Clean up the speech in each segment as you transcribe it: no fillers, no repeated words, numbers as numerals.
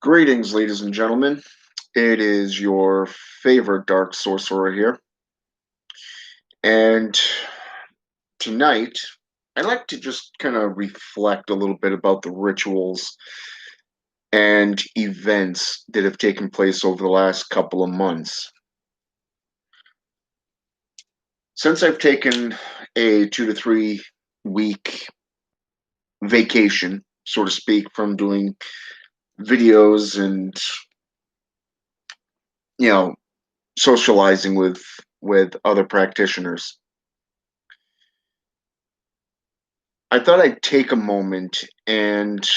Greetings, ladies and gentlemen. It is your favorite Dark Sorcerer here. And tonight, I'd like to just kind of reflect a little bit about the rituals and events that have taken place over the last couple of months. Since I've taken a 2 to 3 week vacation, so to speak, from doing videos and, you know, socializing with other practitioners, I thought I'd take a moment and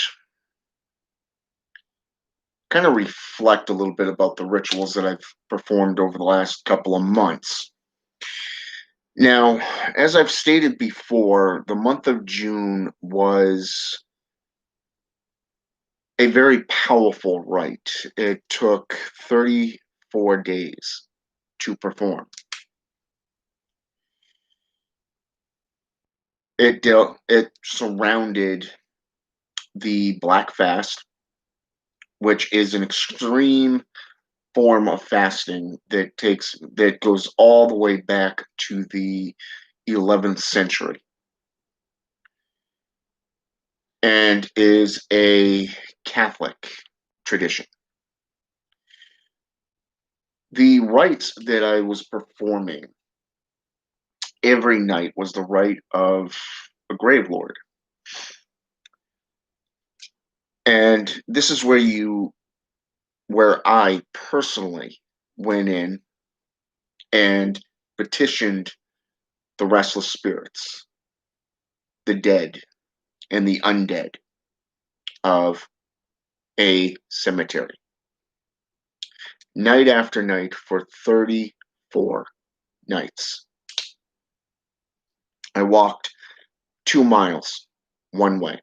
kind of reflect a little bit about the rituals that I've performed over the last couple of months. Now, as I've stated before, the month of June was a very powerful rite. It took 34 days to perform. It surrounded the Black Fast, which is an extreme form of fasting that goes all the way back to the 11th century and is a Catholic tradition. The rites that I was performing every night was the rite of a grave lord. And this is where I personally went in and petitioned the restless spirits, the dead, and the undead of a cemetery. Night after night for 34 nights. I walked 2 miles one way.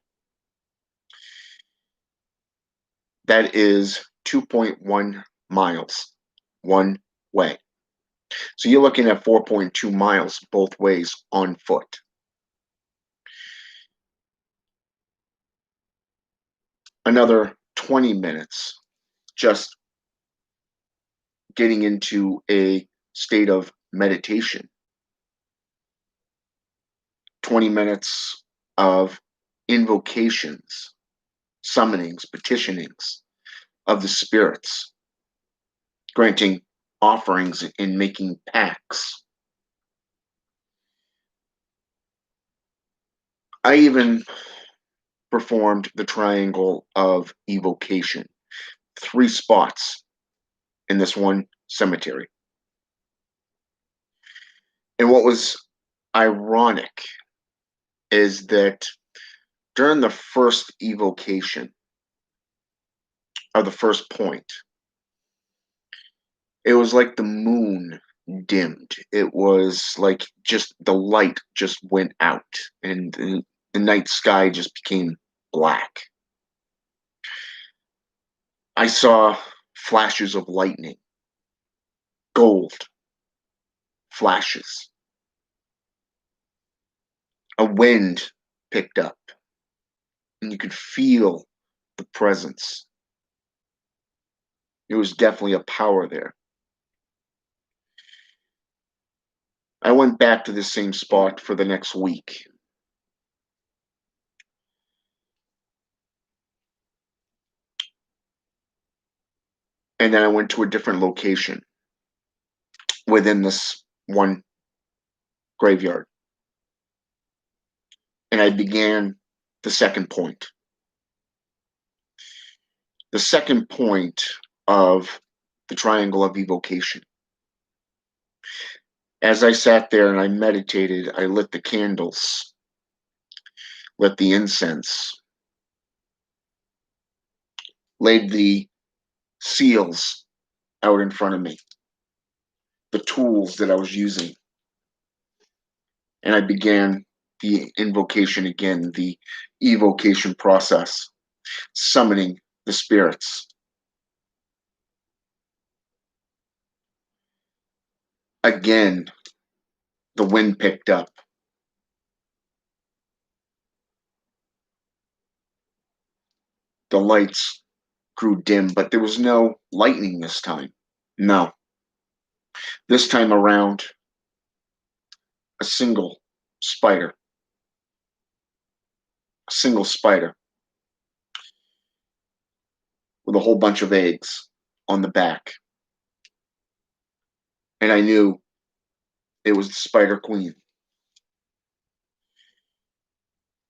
That is 2.1 miles one way. So you're looking at 4.2 miles both ways on foot. Another 20 minutes just getting into a state of meditation. 20 minutes of invocations, summonings, petitionings of the spirits, granting offerings and making pacts. I even performed the triangle of evocation, 3 spots in this one cemetery. And what was ironic is that during the first evocation, or the first point, it was like the moon dimmed. It was like just the light just went out and the night sky just became black. I saw flashes of lightning, gold flashes. A wind picked up, and you could feel the presence. There was definitely a power there. I went back to the same spot for the next week. And then I went to a different location within this one graveyard. And I began the second point. The second point of the triangle of evocation. As I sat there and I meditated, I lit the candles, lit the incense, laid the seals out in front of me, the tools that I was using. And I began the invocation again, the evocation process, summoning the spirits. Again, the wind picked up. The lights grew dim, but there was no lightning this time. No. This time around, a spider, a single spider with a whole bunch of eggs on the back. And I knew it was the Spider Queen.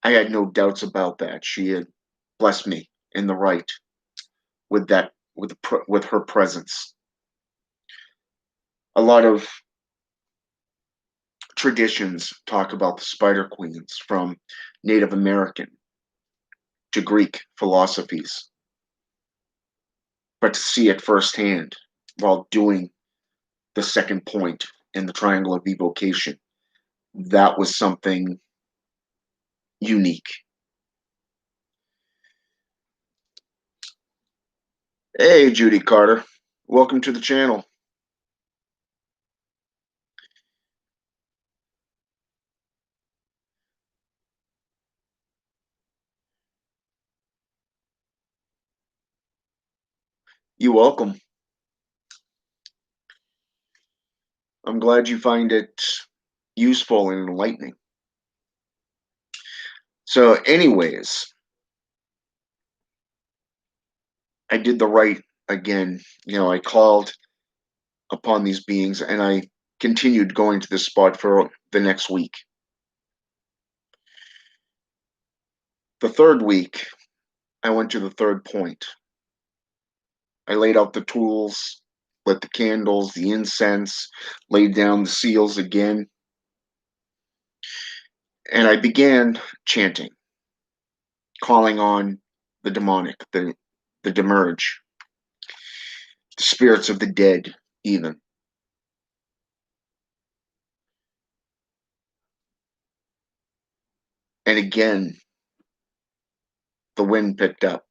I had no doubts about that. She had blessed me in the right with that, with her presence. A lot of traditions talk about the Spider Queens, from Native American to Greek philosophies. But to see it firsthand while doing the second point in the triangle of evocation, that was something unique. Hey, Judy Carter. Welcome to the channel. You're welcome. I'm glad you find it useful and enlightening. So, anyways, I did the right again. I called upon these beings and I continued going to this spot for the next week. The third week, I went to the third point. I laid out the tools, lit the candles, the incense, laid down the seals again, and I began chanting, calling on the demonic, the Demerge, the spirits of the dead, even. And again, the wind picked up.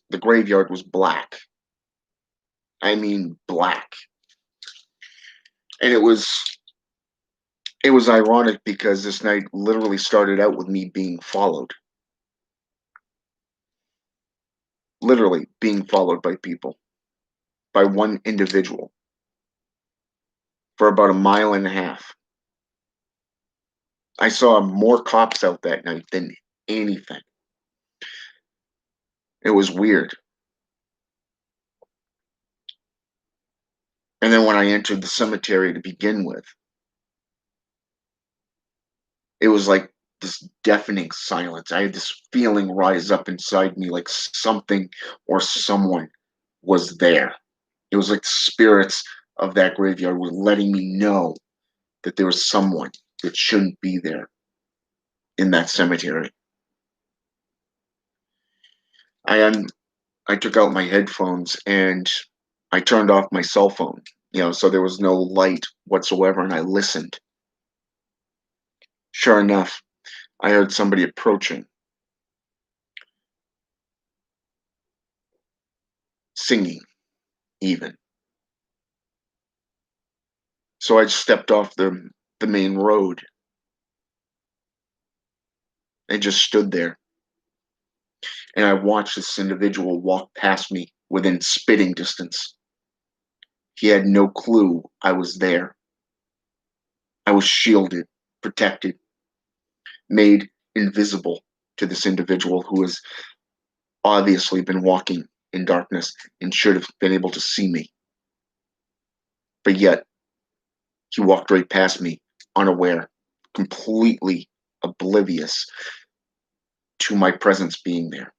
The graveyard was black. I mean, black. And it was ironic because this night literally started out with me being followed. Literally being followed by people, by one individual, for about a mile and a half. I saw more cops out that night than anything. It was weird. And then when I entered the cemetery to begin with, it was like this deafening silence. I had this feeling rise up inside me like something or someone was there. It was like the spirits of that graveyard were letting me know that there was someone that shouldn't be there in that cemetery. I I took out my headphones and I turned off my cell phone, so there was no light whatsoever, and I listened. Sure enough, I heard somebody approaching, singing even. So I stepped off the main road and just stood there. And I watched this individual walk past me within spitting distance. He had no clue I was there. I was shielded, protected, made invisible to this individual who has obviously been walking in darkness and should have been able to see me. But yet, he walked right past me, unaware, completely oblivious to my presence being there.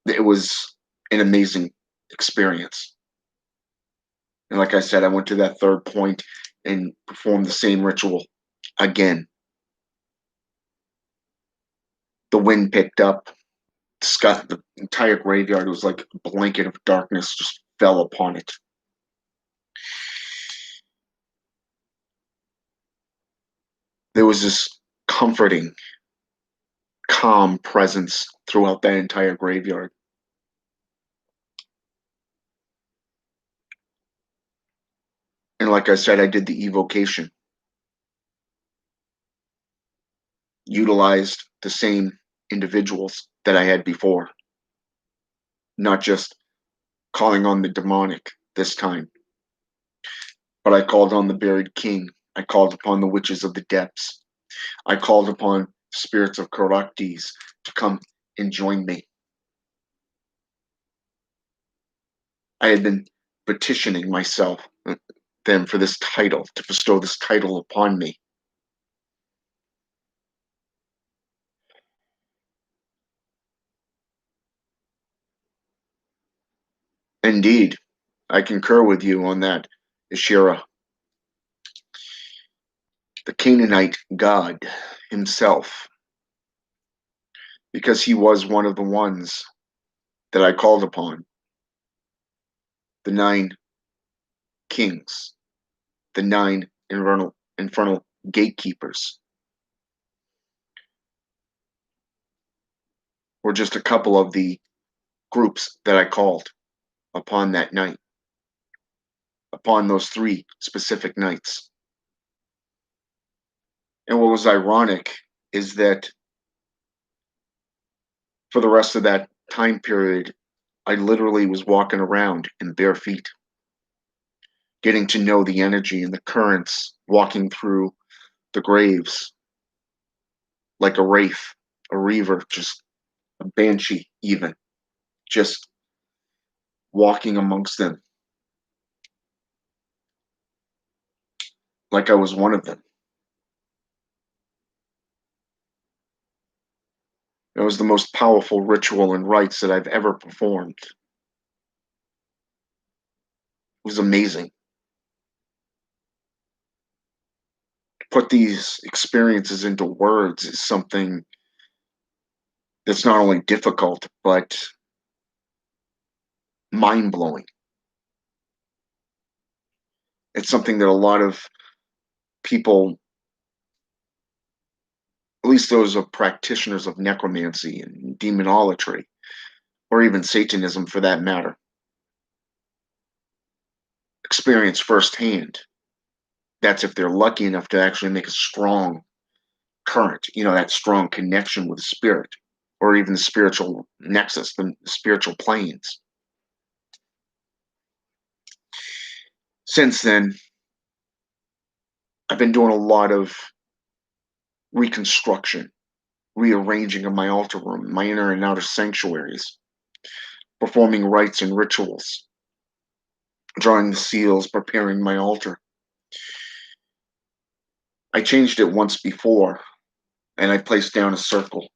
It was an amazing experience. And like I said, I went to that third point and performed the same ritual again. The wind picked up. The entire graveyard was like a blanket of darkness just fell upon it. There was this comforting, calm presence throughout that entire graveyard. And like I said, I did the evocation, utilized the same individuals that I had before, not just calling on the demonic this time, but I called on the buried king. I called upon the witches of the depths. I called upon spirits of Caractères to come and join me. I had been petitioning myself, them for this title, to bestow this title upon me. Indeed, I concur with you on that, Ishira. The Canaanite god himself, because he was one of the ones that I called upon, the 9 kings, the 9 infernal gatekeepers, were just a couple of the groups that I called upon that night, upon those 3 specific nights. And what was ironic is that for the rest of that time period, I literally was walking around in bare feet, getting to know the energy and the currents, walking through the graves like a wraith, a reaver, just a banshee, even, just walking amongst them like I was one of them. It was the most powerful ritual and rites that I've ever performed. It was amazing. To put these experiences into words is something that's not only difficult, but mind blowing. It's something that a lot of people, at least those of practitioners of necromancy and demonolatry, or even Satanism for that matter, experience firsthand. That's if they're lucky enough to actually make a strong current, that strong connection with the spirit, or even the spiritual nexus, the spiritual planes. Since then, I've been doing a lot of reconstruction, rearranging of my altar room, my inner and outer sanctuaries, performing rites and rituals, drawing the seals, preparing my altar. I changed it once before, and I placed down a circle.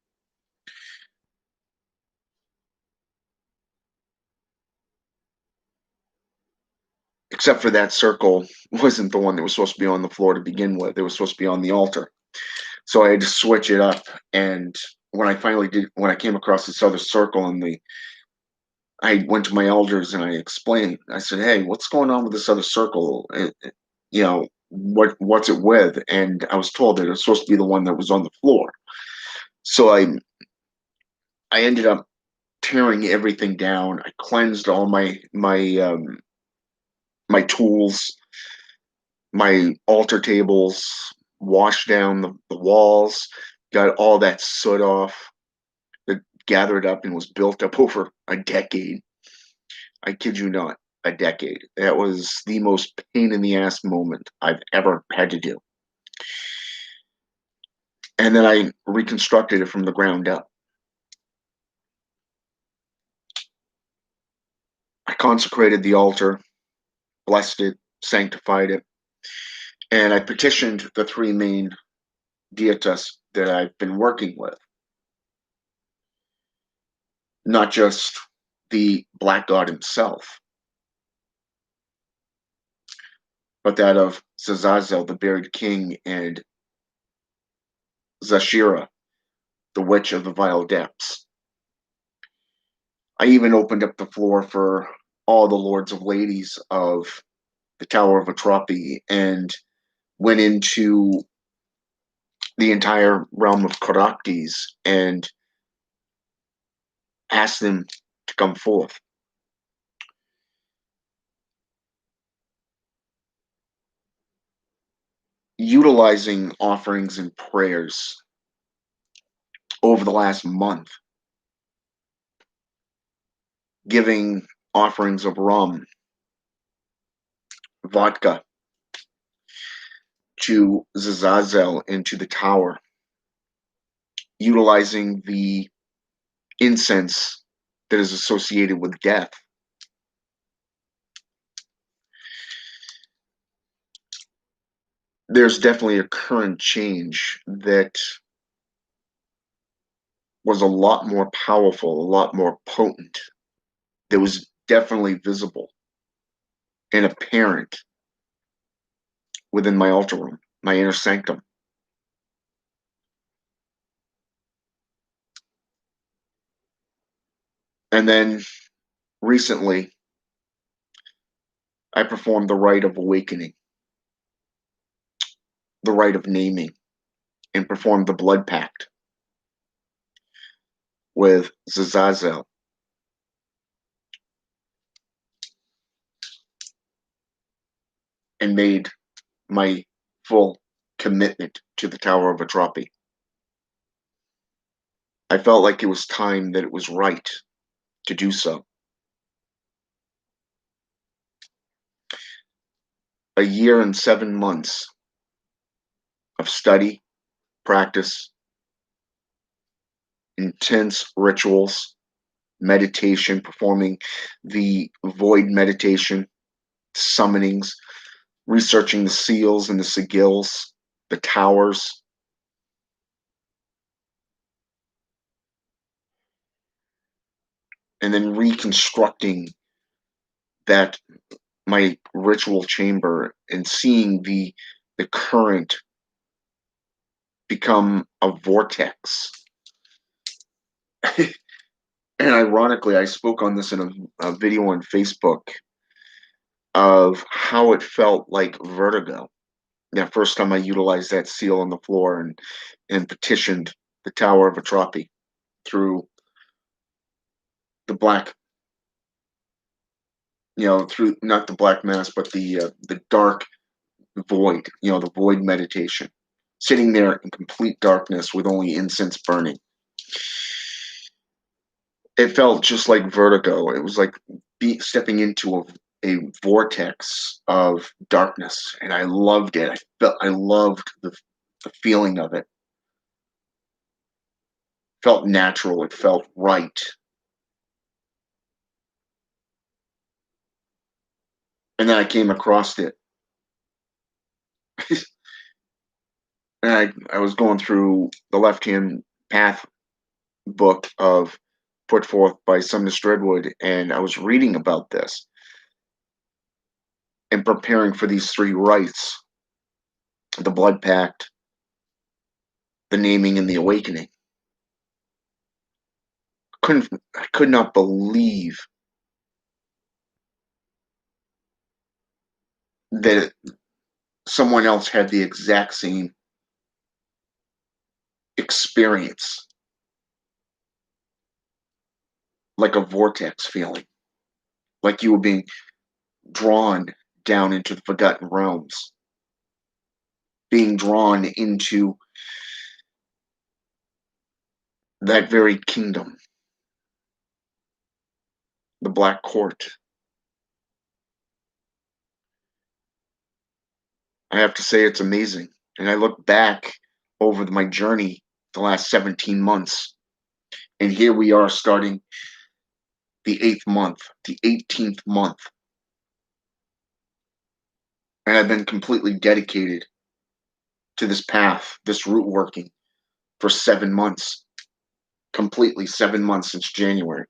Except for that circle wasn't the one that was supposed to be on the floor to begin with. It was supposed to be on the altar. So I had to switch it up. And when I came across this other circle I went to my elders and I explained. I said, "Hey, what's going on with this other circle? What's it with?" And I was told that it was supposed to be the one that was on the floor. So I ended up tearing everything down. I cleansed all my tools, my altar tables, washed down the walls, got all that soot off that gathered up and was built up over a decade. I kid you not, a decade. That was the most pain in the ass moment I've ever had to do. And then I reconstructed it from the ground up. I consecrated the altar, blessed it, sanctified it, and I petitioned the 3 main deitas that I've been working with. Not just the black god himself, but that of Zazazel, the buried king, and Zashira, the witch of the vile depths. I even opened up the floor for all the lords of ladies of the Tower of Atropi and went into the entire realm of Caractères and asked them to come forth. Utilizing offerings and prayers over the last month, giving offerings of rum, vodka to Zazazel into the tower, utilizing the incense that is associated with death. There's definitely a current change that was a lot more powerful, a lot more potent, that was definitely visible and apparent within my altar room, my inner sanctum. And then recently, I performed the rite of awakening, the rite of naming, and performed the blood pact with Zazazel. And made my full commitment to the Tower of Atrapi. I felt like it was time that it was right to do so. A year and 7 months of study, practice, intense rituals, meditation, performing the void meditation, summonings, researching the seals and the sigils, the towers, and then reconstructing that my ritual chamber and seeing the current become a vortex. And ironically, I spoke on this in a video on Facebook of how it felt like vertigo. Yeah, first time I utilized that seal on the floor and petitioned the Tower of Atrapi through the black, through not the black mass, but the dark void, the void meditation, sitting there in complete darkness with only incense burning. It felt just like vertigo. It was like stepping into a vortex of darkness, and I loved it. I loved the feeling of it. Felt natural. It felt right. And then I came across it, and I was going through the Left Hand Path book of put forth by Sumner Stredwood, and I was reading about this and preparing for these three rites: the blood pact, the naming, and the awakening. I could not believe that someone else had the exact same experience, like a vortex feeling, like you were being drawn down into the forgotten realms, being drawn into that very kingdom, the Black Court. I have to say it's amazing. And I look back over my journey the last 17 months, and here we are starting the 8th month, the 18th month. And I've been completely dedicated to this path, this root working for 7 months, completely 7 months since January.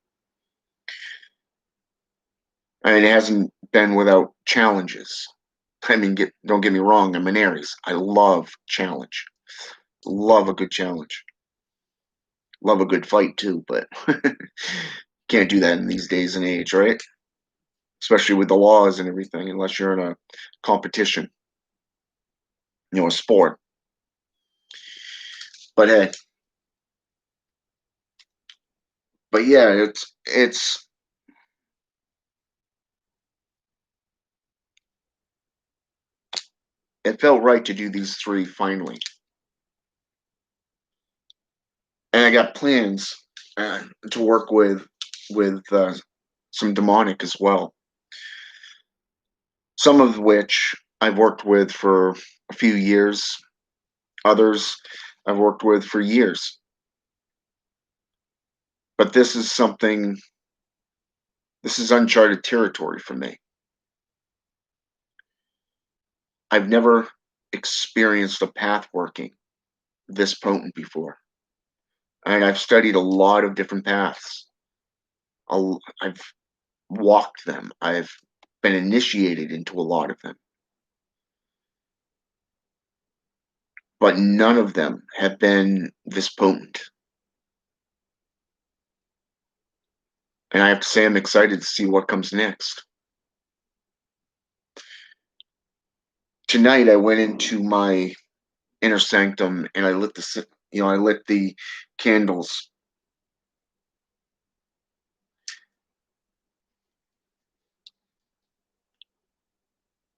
And it hasn't been without challenges. I mean, don't get me wrong, I'm an Aries. I love challenge. Love a good challenge. Love a good fight too, but can't do that in these days and age, right? Especially with the laws and everything, unless you're in a competition, a sport. But hey, but yeah, it felt right to do these three finally, and I got plans to work with some demonic as well. Some of which I've worked with for a few years, others I've worked with for years. But this is uncharted territory for me. I've never experienced a path working this potent before. And I've studied a lot of different paths. I've walked them. I've been initiated into a lot of them. But none of them have been this potent. And I have to say, I'm excited to see what comes next. Tonight, I went into my inner sanctum and I lit I lit the candles.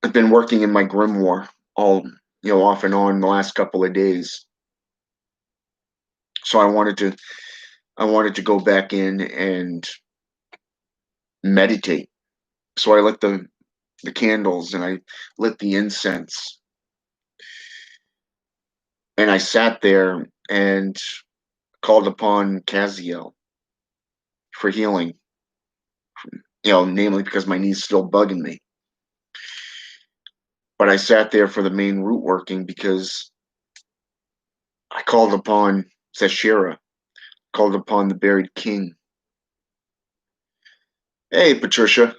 I've been working in my grimoire all, off and on the last couple of days. So I wanted to go back in and meditate. So I lit the candles and I lit the incense. And I sat there and called upon Kaziel for healing, namely because my knee's still bugging me. But I sat there for the main root working because I called upon Zeshira, called upon the buried king. Hey, Patricia.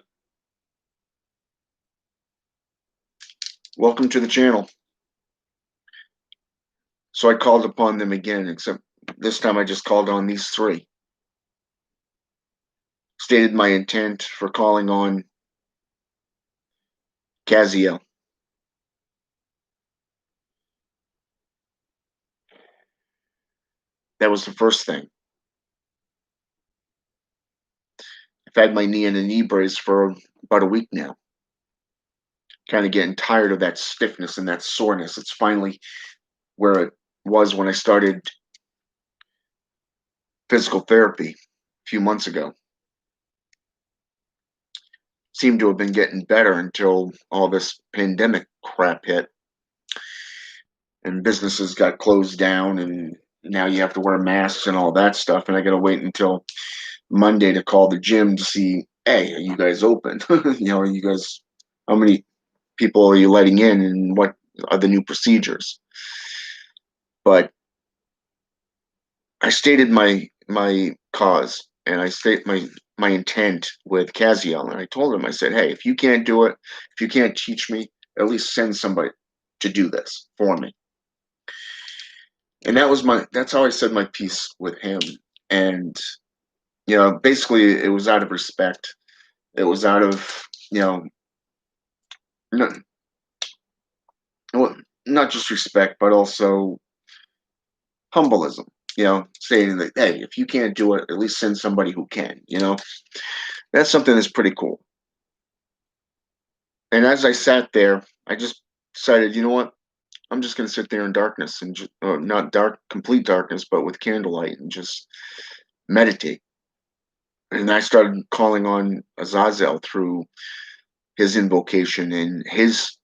Welcome to the channel. So I called upon them again, except this time I just called on these three. Stated my intent for calling on Kaziel. That was the first thing. I've had my knee in a knee brace for about a week now. Kind of getting tired of that stiffness and that soreness. It's finally where it was when I started physical therapy a few months ago. Seemed to have been getting better until all this pandemic crap hit and businesses got closed down and now you have to wear masks and all that stuff. And I got to wait until Monday to call the gym to see, hey, are you guys open? Are you guys, how many people are you letting in and what are the new procedures? But I stated my cause and I state my intent with Kaziel, and I told him, I said, hey, if you can't do it, if you can't teach me, at least send somebody to do this for me. And that's how I said my piece with him. And basically it was out of respect. It was out of not, well, not just respect, but also humbleism. Saying that, hey, if you can't do it, at least send somebody who can. That's something that's pretty cool. And as I sat there, I just decided, you know what? I'm just going to sit there in darkness and not complete darkness, but with candlelight and just meditate. And I started calling on Azazel through his invocation and his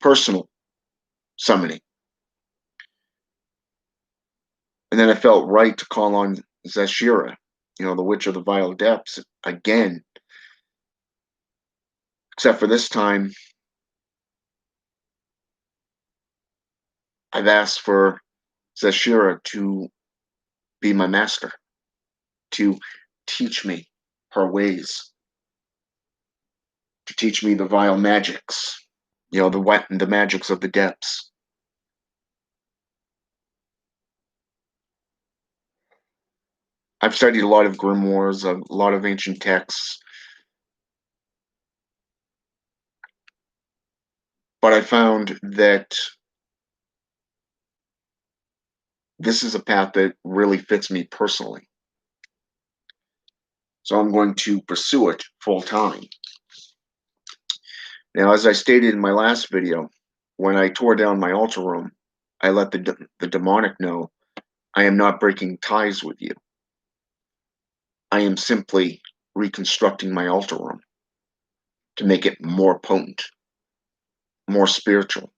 personal summoning. And then I felt right to call on Zeshira, the Witch of the Vile Depths, again. Except for this time, I've asked for Zeshira to be my master, to teach me her ways, to teach me the vile magics, the magics of the depths. I've studied a lot of grimoires, a lot of ancient texts, but I found that this is a path that really fits me personally. So I'm going to pursue it full time. Now, as I stated in my last video, when I tore down my altar room, I let the demonic know, I am not breaking ties with you. I am simply reconstructing my altar room to make it more potent, more spiritual,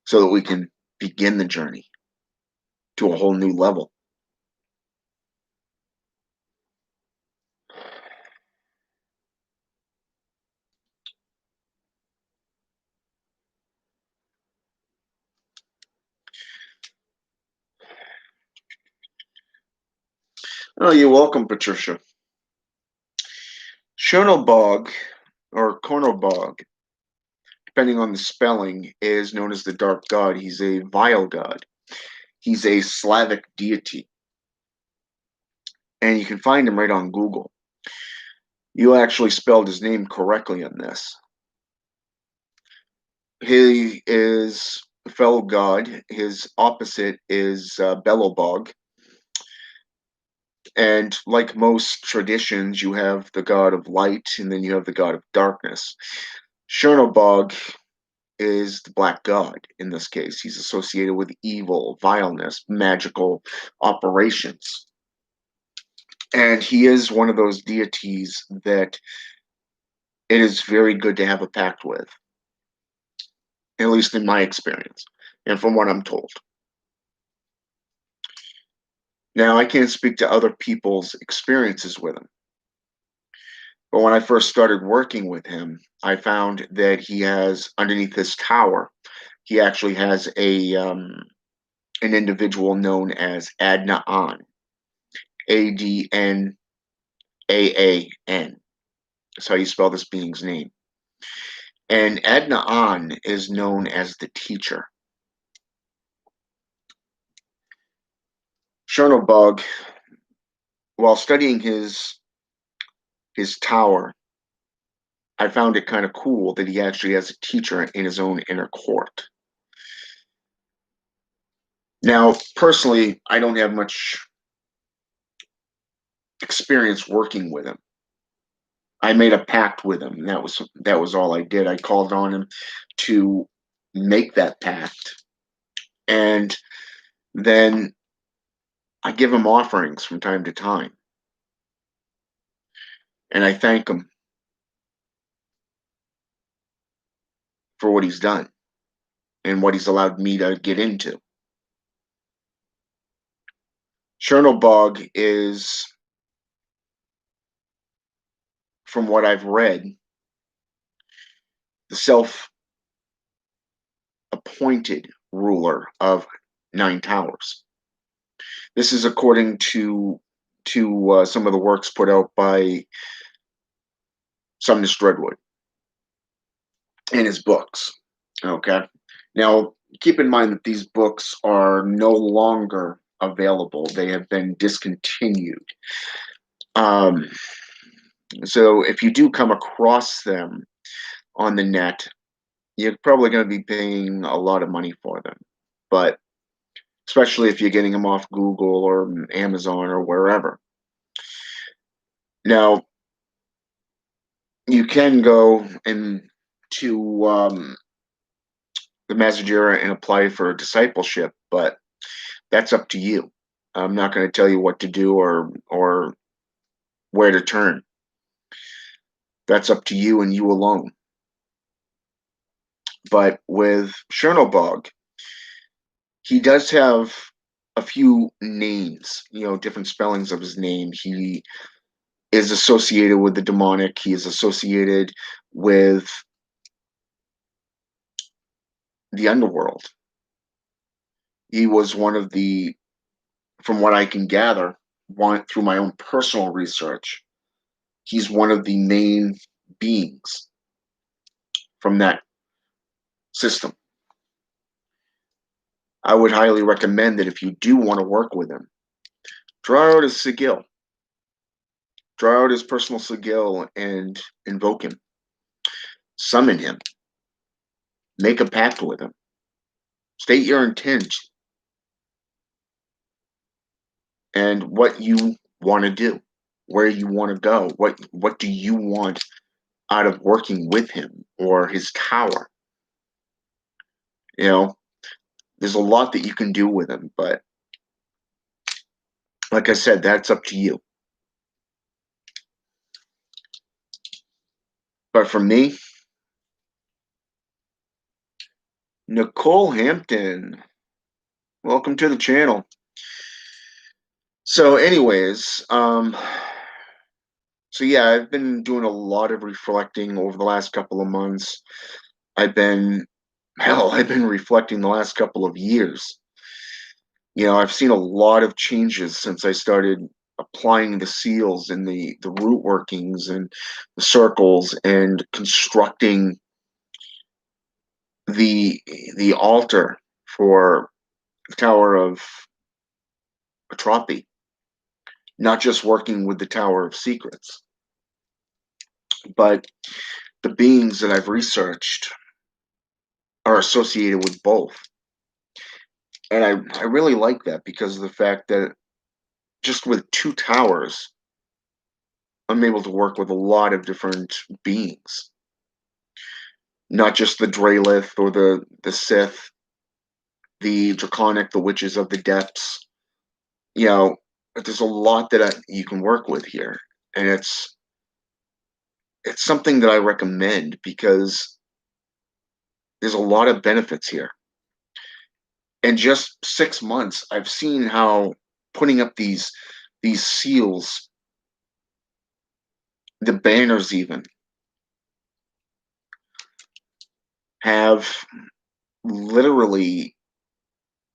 so that we can begin the journey to a whole new level. Oh, you're welcome, Patricia. Chernobog, or Kornobog, depending on the spelling, is known as the Dark God. He's a vile god. He's a Slavic deity. And you can find him right on Google. You actually spelled his name correctly on this. He is a fellow god. His opposite is Belobog. And like most traditions, you have the god of light and then you have the god of darkness. Chernobog is the black god in this case. He's associated with evil, vileness, magical operations. And he is one of those deities that it is very good to have a pact with, at least in my experience and from what I'm told. Now, I can't speak to other people's experiences with him, but when I first started working with him, I found that he has underneath his tower, he actually has an individual known as Adnaan, Adnaan. That's how you spell this being's name. And Adnaan is known as the teacher. Chernobog, while studying his tower, I found it kind of cool that he actually has a teacher in his own inner court. Now, personally, I don't have much experience working with him. I made a pact with him. That was all I did. I called on him to make that pact, and then I give him offerings from time to time, and I thank him for what he's done and what he's allowed me to get into. Chernobog is, from what I've read, the self-appointed ruler of Nine Towers. This is according to some of the works put out by Sumner Strudwood in his books. Okay. Now, keep in mind that these books are no longer available. They have been discontinued. Um, so if you do come across them on the net, you're probably going to be paying a lot of money for them. But especially if you're getting them off Google or Amazon or wherever. Now, you can go into the Massageria and apply for discipleship, but that's up to you. I'm not going to tell you what to do or where to turn. That's up to you and you alone. But with Chernobog, he does have a few names, different spellings of his name. He is associated with the demonic. He is associated with the underworld. He was one of the, from what I can gather, through my own personal research, he's one of the main beings from that system. I would highly recommend that if you do want to work with him, draw out his sigil. Draw out his personal sigil and invoke him. Summon him. Make a pact with him. State your intent and what you want to do, where you want to go, what do you want out of working with him or his tower. There's a lot that you can do with him, but like I said, that's up to you. But for me, Nicole Hampton, welcome to the channel. So, anyways, so yeah, I've been doing a lot of reflecting over the last couple of months. I've been, hell, I've been reflecting the last couple of years. I've seen a lot of changes since I started applying the seals and the root workings and the circles and constructing the the altar for the Tower of Atropy, not just working with the Tower of Secrets, but the beings that I've researched are associated with both. And I really like that because of the fact that just with two towers, I'm able to work with a lot of different beings, not just the Draelith or the Sith, the Draconic, the Witches of the Depths. You know, there's a lot that you can work with here, and it's something that I recommend because there's a lot of benefits here. In just 6 months, I've seen how putting up these seals, the banners even, have literally,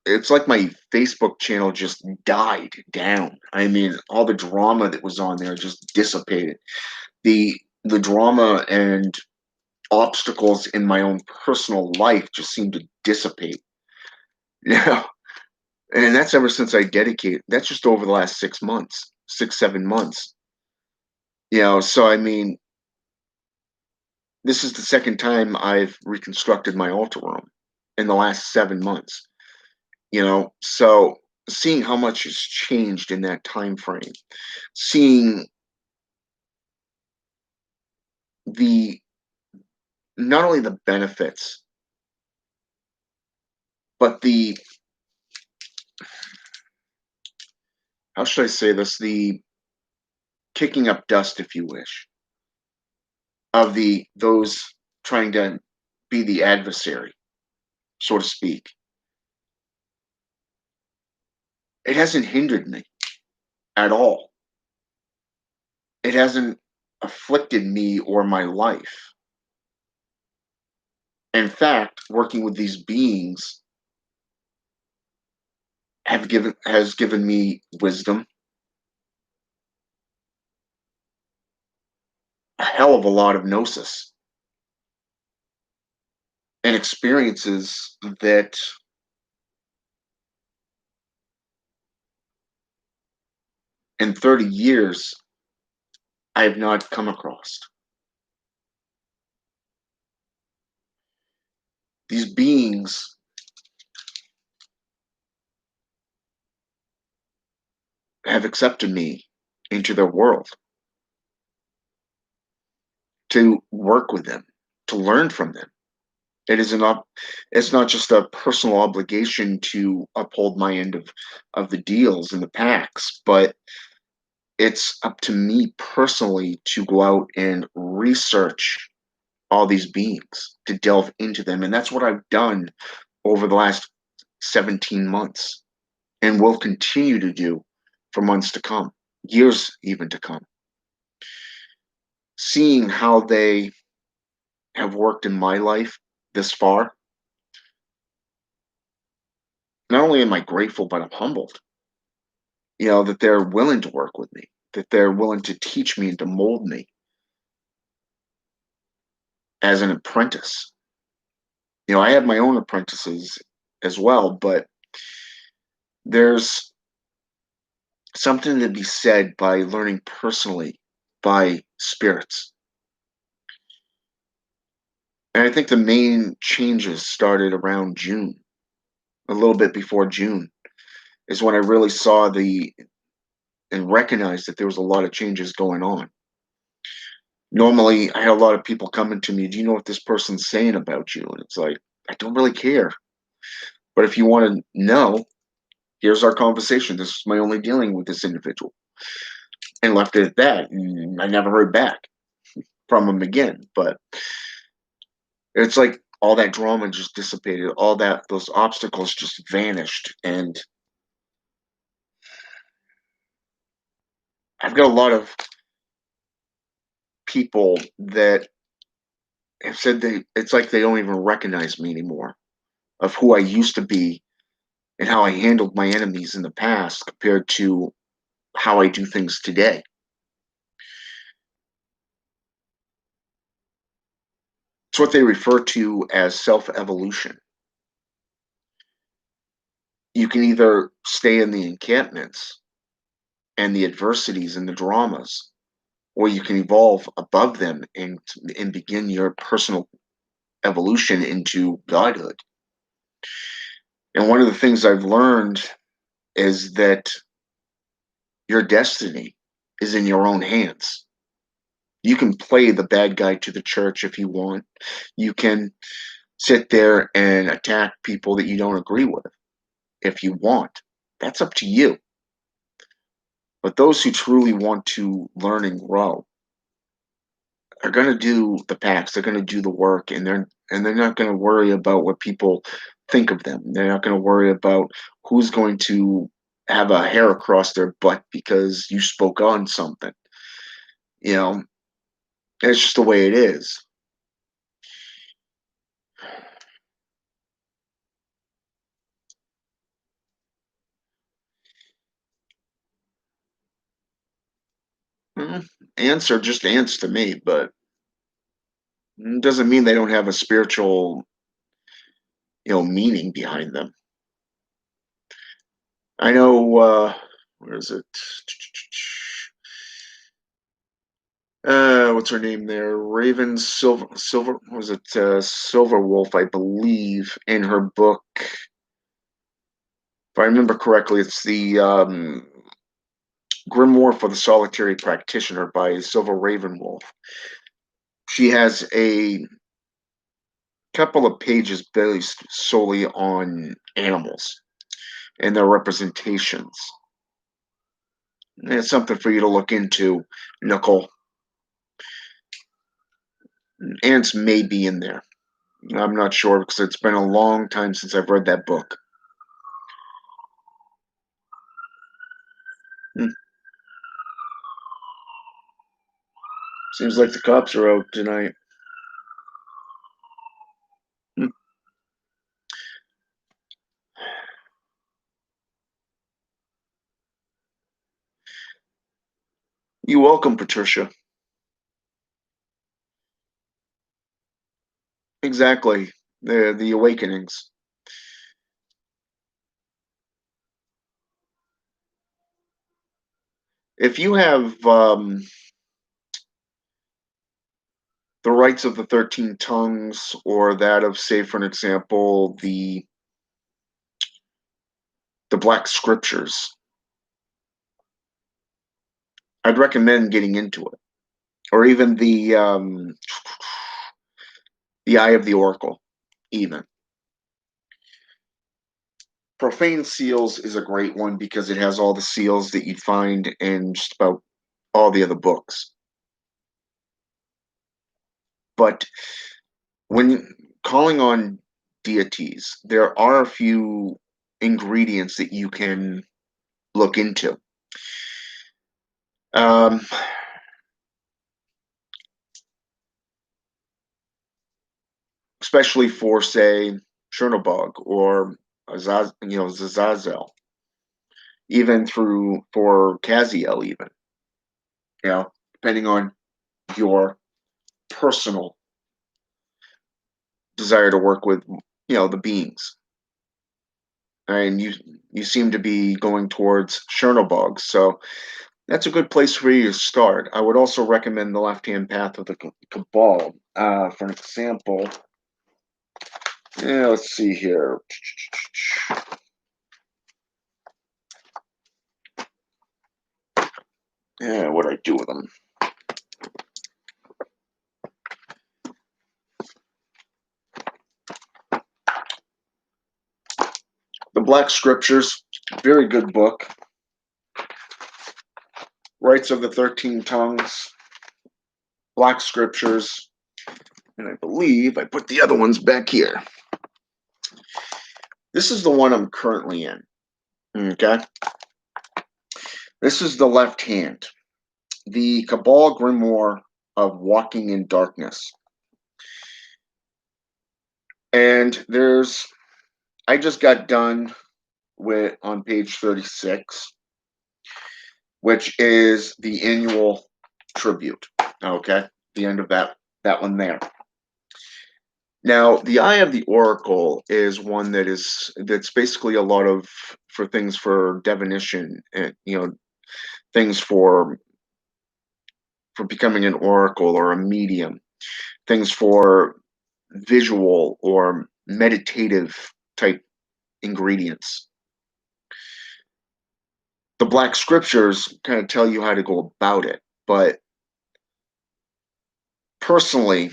it's like my Facebook channel just died down. I mean, all the drama that was on there just dissipated. The drama and obstacles in my own personal life just seemed to dissipate. Yeah. And that's ever since I dedicated. That's just over the last 6 months, 7 months. So I mean, this is the second time I've reconstructed my altar room in the last 7 months. So seeing how much has changed in that time frame, seeing the not only the benefits, but the, how should I say this, the kicking up dust, if you wish, of the those trying to be the adversary, so to speak. It hasn't hindered me at all. It hasn't afflicted me or my life. In fact, working with these beings has given me wisdom, a hell of a lot of gnosis, and experiences that in 30 years I have not come across. These beings have accepted me into their world to work with them, to learn from them. It's not just a personal obligation to uphold my end of the deals and the pacts, but it's up to me personally to go out and research all these beings, to delve into them. And that's what I've done over the last 17 months and will continue to do for months to come, years even to come. Seeing how they have worked in my life this far, not only am I grateful, but I'm humbled, that they're willing to work with me, that they're willing to teach me and to mold me as an apprentice. I have my own apprentices as well, but there's something to be said by learning personally by spirits. And I think the main changes started around June, a little bit before June, is when I really saw and recognized that there was a lot of changes going on. Normally, I had a lot of people coming to me, do you know what this person's saying about you? And it's like, I don't really care. But if you want to know, here's our conversation. This is my only dealing with this individual. And left it at that. And I never heard back. from him again. But it's like all that drama just dissipated, all those obstacles just vanished, and I've got a lot of people that have said it's like they don't even recognize me anymore of who I used to be and how I handled my enemies in the past compared to how I do things today. It's what they refer to as self-evolution. You can either stay in the encampments and the adversities and the dramas, or you can evolve above them and begin your personal evolution into godhood. And one of the things I've learned is that your destiny is in your own hands. You can play the bad guy to the church if you want. You can sit there and attack people that you don't agree with if you want. That's up to you. But those who truly want to learn and grow are going to do the packs. They're going to do the work, and they're not going to worry about what people think of them. They're not going to worry about who's going to have a hair across their butt because you spoke on something. You know, it's just the way it is. Mm, ants are just ants to me, but it doesn't mean they don't have a spiritual, meaning behind them. I know. Where is it? What's her name there? Raven Silver was it Silver Wolf, I believe, in her book. If I remember correctly, it's the Grimoire for the Solitary Practitioner by Silver Ravenwolf. She has a couple of pages based solely on animals and their representations. And it's something for you to look into, Nicole. Ants may be in there. I'm not sure because it's been a long time since I've read that book. Hmm. Seems like the cops are out tonight. Hmm. You're welcome, Patricia. Exactly. The awakenings. If you have the rites of the 13 tongues, or that of, say, for an example, the Black Scriptures, I'd recommend getting into it. Or even the Eye of the Oracle, even. Profane Seals is a great one because it has all the seals that you'd find in just about all the other books. But when calling on deities, there are a few ingredients that you can look into. Um, especially for, say, Chernobog or Zazazel, even through for Kaziel, even, depending on your personal desire to work with, the beings. And you seem to be going towards Chernobog, so that's a good place for you to start. I would also recommend the Left-Hand Path of the Cabal. For an example, yeah, let's see here. Yeah, what do I do with them? The Black Scriptures, very good book. Rites of the 13 Tongues, Black Scriptures, and I believe I put the other ones back here. This is the one I'm currently in. Okay. This is the left hand. The Cabal Grimoire of Walking in Darkness. And I just got done with on page 36, which is the annual tribute. Okay. The end of that one there. Now, the Eye of the Oracle is one that's basically a lot of for things for divination and things for becoming an oracle or a medium, things for visual or meditative type ingredients. The Black Scriptures kind of tell you how to go about it, but personally,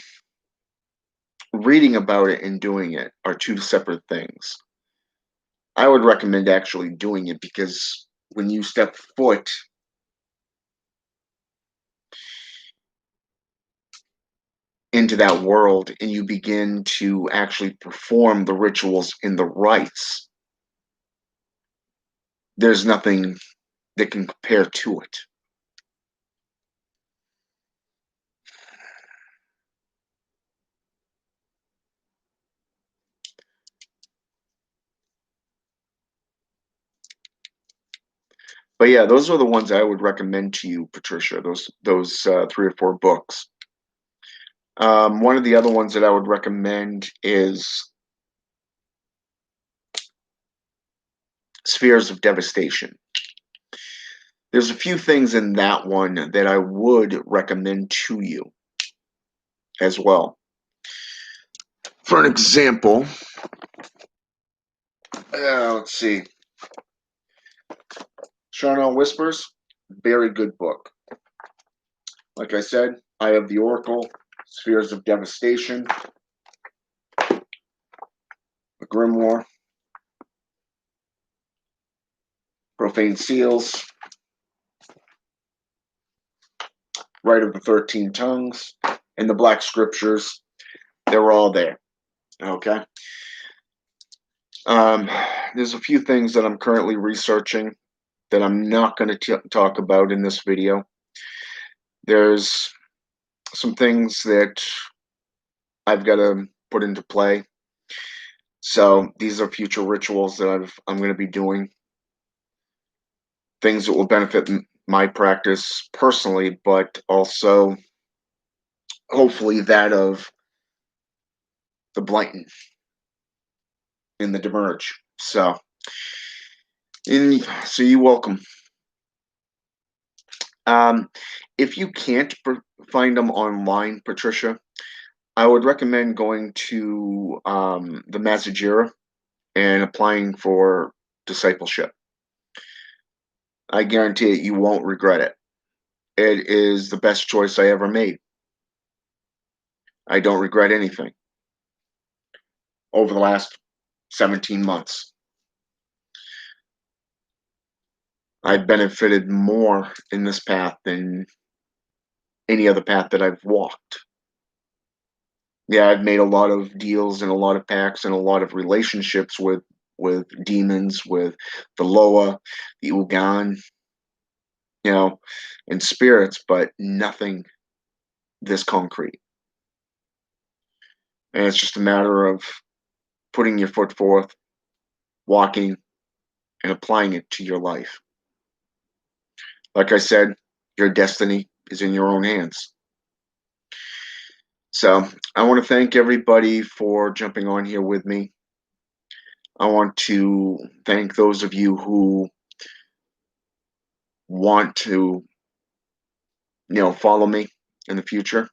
reading about it and doing it are two separate things. I would recommend actually doing it because when you step foot into that world and you begin to actually perform the rituals and the rites, there's nothing that can compare to it. But yeah, those are the ones I would recommend to you, Patricia. Those 3 or 4 books. One of the other ones that I would recommend is Spheres of Devastation. There's a few things in that one that I would recommend to you as well. For an example, let's see. Charnel Whispers, very good book. Like I said, Eye of the Oracle, Spheres of Devastation, The Grimoire, Profane Seals, Rite of the 13 Tongues, and the Black Scriptures. They're all there. Okay. There's a few things that I'm currently researching that I'm not going to talk about in this video. There's some things that I've got to put into play. So these are future rituals that I'm going to be doing. Things that will benefit my practice personally, but also hopefully that of the Blyton in the Demerge. So you're welcome. If you can't find them online, Patricia, I would recommend going to the Massagera and applying for discipleship. I guarantee it, you won't regret it. It is the best choice I ever made. I don't regret anything over the last 17 months. I've benefited more in this path than any other path that I've walked. Yeah, I've made a lot of deals and a lot of pacts and a lot of relationships with demons, with the Loa, the Ugan, and spirits, but nothing this concrete. And it's just a matter of putting your foot forth, walking, and applying it to your life. Like I said, your destiny is in your own hands. So I want to thank everybody for jumping on here with me. I want to thank those of you who want to, follow me in the future,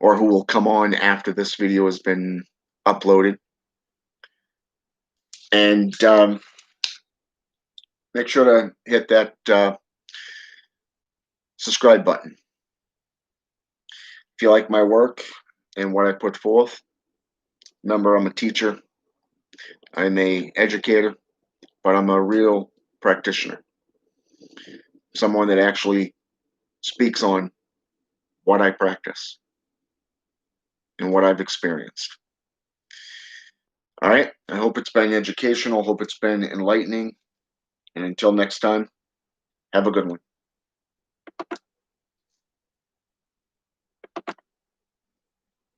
or who will come on after this video has been uploaded. And make sure to hit that subscribe button. If you like my work and what I put forth, remember, I'm a teacher, I'm an educator, but I'm a real practitioner. Someone that actually speaks on what I practice and what I've experienced. All right. I hope it's been educational. Hope it's been enlightening. And until next time, have a good one.